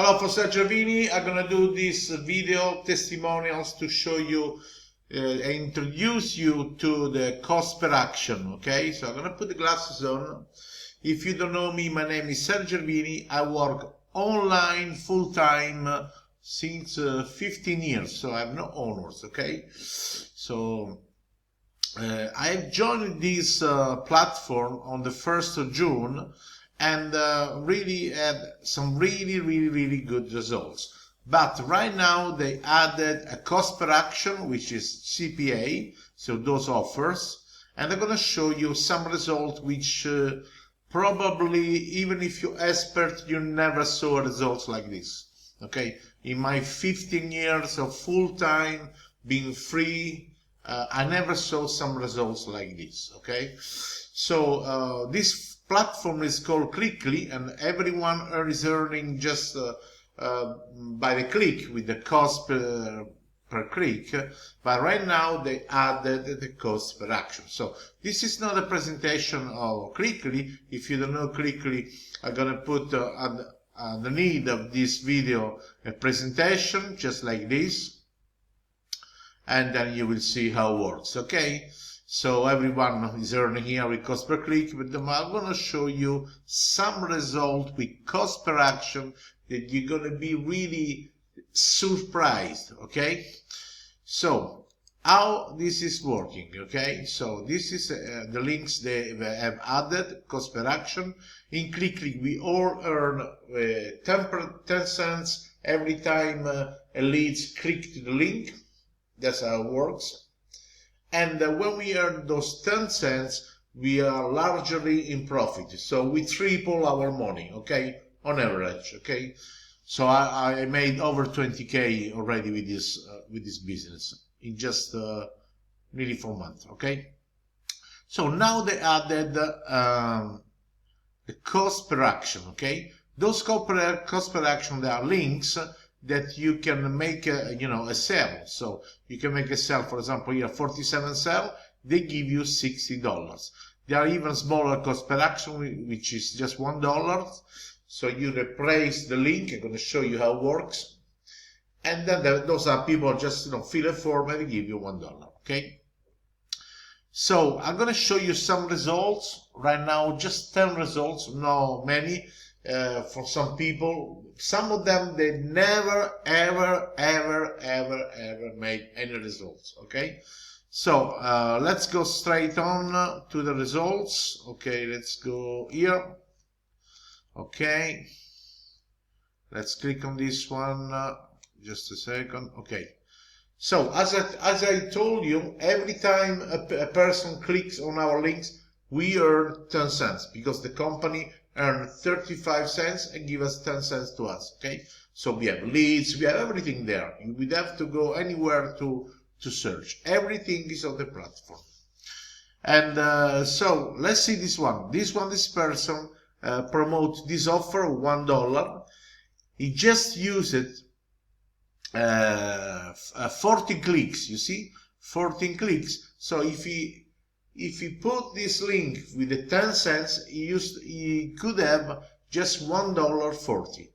Hello, for Sergio Vini. I'm gonna do this video testimonials to show you, introduce you to the cost per action. Okay, so I'm gonna put the glasses on. If you don't know me, my name is Sergio Vini. I work online full time since 15 years, so I have no owners. Okay, so I have joined this platform on the 1st of June and really had some really good results. But right now they added a cost per action, which is CPA, so those offers, and I'm going to show you some results which probably, even if you're expert, you never saw results like this. Okay, in my 15 years of full-time being free, I never saw some results like this. Okay, so this platform is called Cliqly, and everyone is earning just by the click with the cost per click. But right now they added the cost per action. So this is not a presentation of Cliqly. If you don't know Cliqly, I'm gonna put the need of this video a presentation just like this, and then you will see how it works. Okay, so everyone is earning here with cost per click, but I'm going to show you some result with cost per action that you're going to be really surprised. Okay, so how this is working. Okay, so this is the links they have added. Cost per action in Cliqly, we all earn 10 cents every time a lead click to the link. That's how it works. And when we earn those 10 cents, we are largely in profit. So we triple our money, okay, on average, okay. So I made over 20K already with this business in just nearly 4 months, okay. So now they added the cost per action, okay. Those cost per action, they are links that you can make a sell. So you can make a sell, for example, here 47 sell, they give you $60. There are even smaller cost per action, which is just $1. So you replace the link. I'm going to show you how it works, and then those are people just fill a form and they give you $1. Okay, so I'm going to show you some results right now, just 10 results, no many. For some people, some of them, they never ever made any results. Okay, so let's go straight on to the results. Okay, let's go here. Okay, let's click on this one. Just a second. Okay, so as I told you, every time a person clicks on our links, we earn 10 cents because the company earn 35 cents and give us 10 cents to us. Okay, so we have leads, we have everything there. We don't have to go anywhere to search. Everything is on the platform. And so let's see this one. This person promotes this offer of $1. He just used it 14 clicks. You see, 14 clicks. So if he put this link with the 10 cents, he could have just $1.40.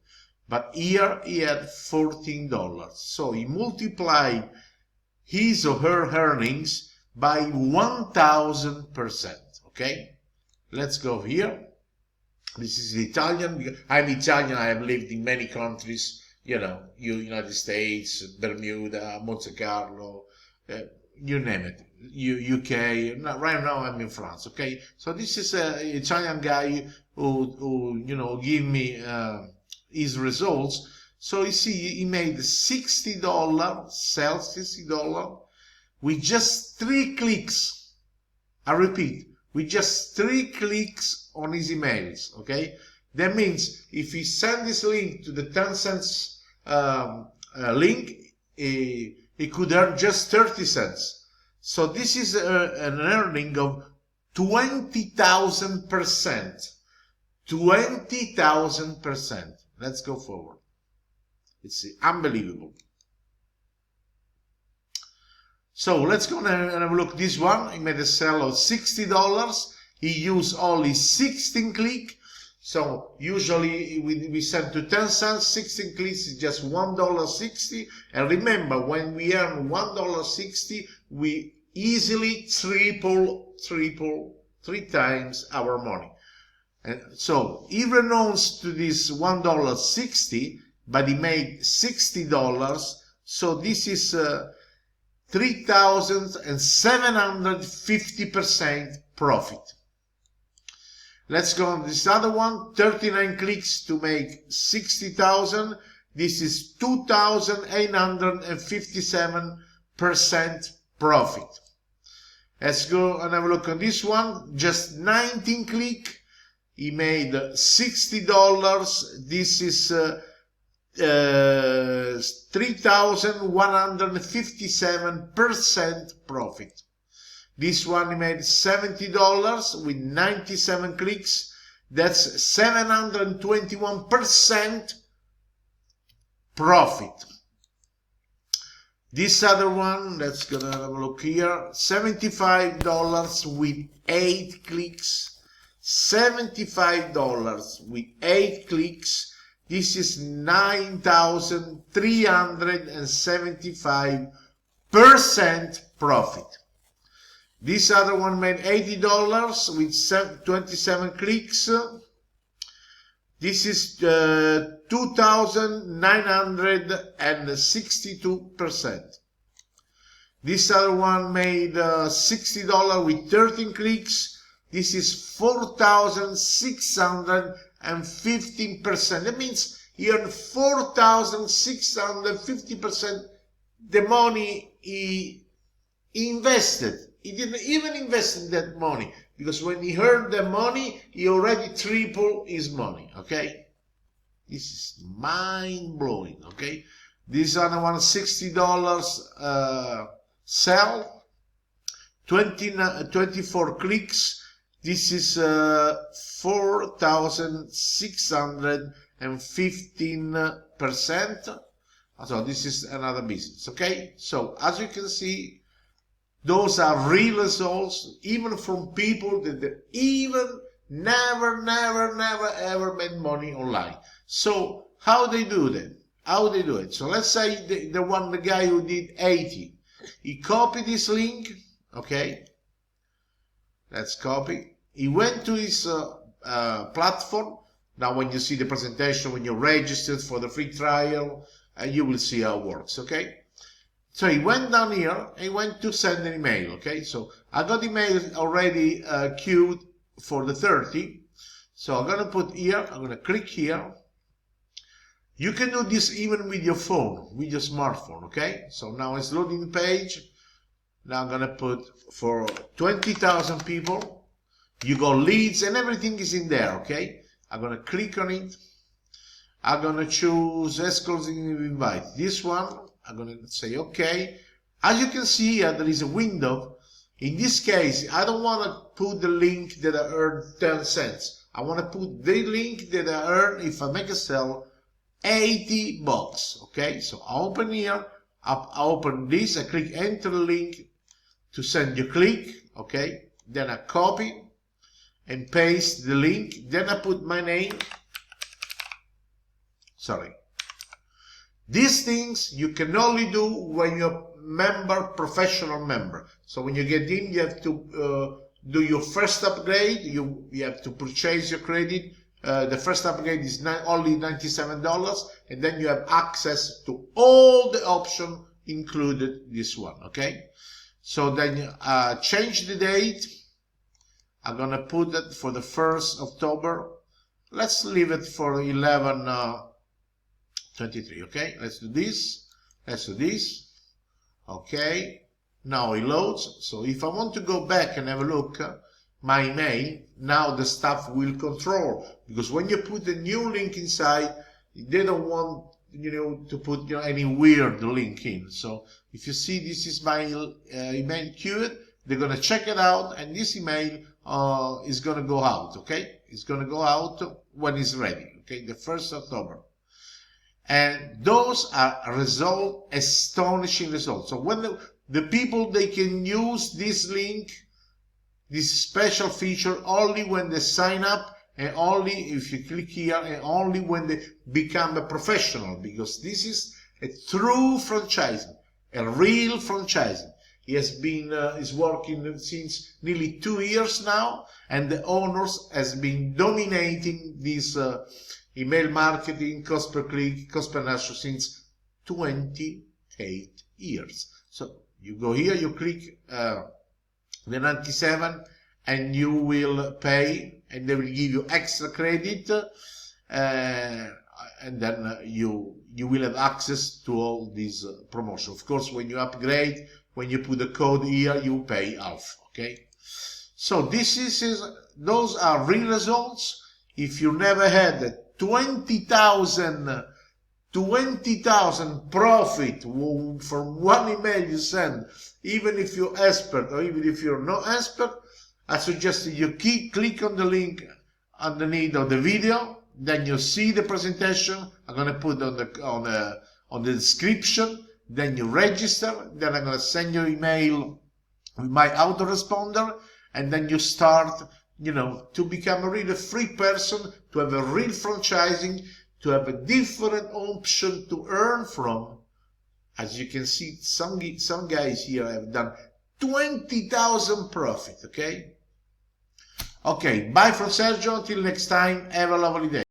But here he had $14. So he multiplied his or her earnings by 1,000%. Okay, let's go here. This is Italian. I'm Italian. I have lived in many countries. United States, Bermuda, Monte Carlo, you name it, UK. Right now I'm in France. Okay, so this is an Italian guy who give me his results. So you see, he made $60, sell $60 with just 3 clicks. I repeat, with just 3 clicks on his emails. Okay, that means if he send this link to the 10 cents link, he could earn just 30 cents. So this is an earning of 20,000%. 20,000%. Let's go forward. It's unbelievable. So let's go and have a look. This one, he made a sell of $60. He used only 16 clicks. So usually we send to 10 cents, 16 clicks is just $1.60. And remember, when we earn $1.60, we easily triple 3 times our money. And so he renounced to this $1.60, but he made $60. So this is 3,750% profit. Let's go on this other one, 39 clicks to make 60,000. This is 2,857% profit. Let's go and have a look on this one, just 19 click. He made $60. This is 3,157% profit. This one he made $70 with 97 clicks. That's 721% profit. This other one, let's go and have a look here, $75 with 8 clicks. $75 with 8 clicks. This is 9,375% profit. This other one made $80 with 27 clicks. This is 2,962%. This other one made $60 with 13 clicks. This is 4,615%. That means he earned 4,650% the money he invested. He didn't even invest in that money, because when he earned the money, he already tripled his money, okay? This is mind-blowing, okay? This other one, $60 sell, 24 clicks. This is 4,615%. So this is another business, okay? So as you can see, those are real results, even from people that even never ever made money online. So how they do that? How they do it? So let's say the guy who did 80, he copied this link, okay? Let's copy. He went to his platform. Now when you see the presentation, when you're registered for the free trial, you will see how it works, okay? So he went down here, and he went to send an email, okay? So I got email already queued for the 30. So I'm gonna put here, I'm gonna click here. You can do this even with your phone, with your smartphone, okay? So now it's loading the page. Now I'm gonna put for 20,000 people. You got leads and everything is in there, okay? I'm gonna click on it. I'm gonna choose exclusive invite. This one, I'm gonna say okay. As you can see here, there is a window. In this case, I don't want to put the link that I earned 10 cents. I want to put the link that I earn if I make a sell $80. Okay, so I open here, I open this, I click enter link to send you click. Okay, then I copy and paste the link. Then I put my name. Sorry. These things you can only do when you're professional member. So when you get in, you have to do your first upgrade. You have to purchase your credit. The first upgrade is only $97, and then you have access to all the options, included this one. Okay. So then change the date. I'm gonna put it for the 1st October. Let's leave it for 11:23. Okay, let's do this. Let's do this. Okay, now it loads. So if I want to go back and have a look, my email, now the staff will control, because when you put a new link inside, they don't want to put any weird link in. So if you see this is my email queued, they're gonna check it out, and this email is gonna go out. Okay, it's gonna go out when it's ready. Okay, the 1st October. And those are astonishing results. So when the people, they can use this link, this special feature, only when they sign up and only if you click here, and only when they become a professional, because this is a true franchising, a real franchising. He has been is working since nearly 2 years now, and the owners has been dominating this email marketing, cost per click, cost per nurture since 28 years. So you go here, you click the 97, and you will pay, and they will give you extra credit, and then you will have access to all these promotions. Of course, when you upgrade, when you put the code here, you pay half. Okay, so those are real results. If you never had 20,000 profit from one email you send, even if you're expert or even if you're not expert, I suggest you click on the link underneath of the video. Then you see the presentation. I'm going to put on the description. Then you register. Then I'm going to send you email with my autoresponder, and then you start, to become a really free person, to have a real franchising, to have a different option to earn from. As you can see, some guys here have done 20,000 profit. Okay, bye from Sergio. Until next time, have a lovely day.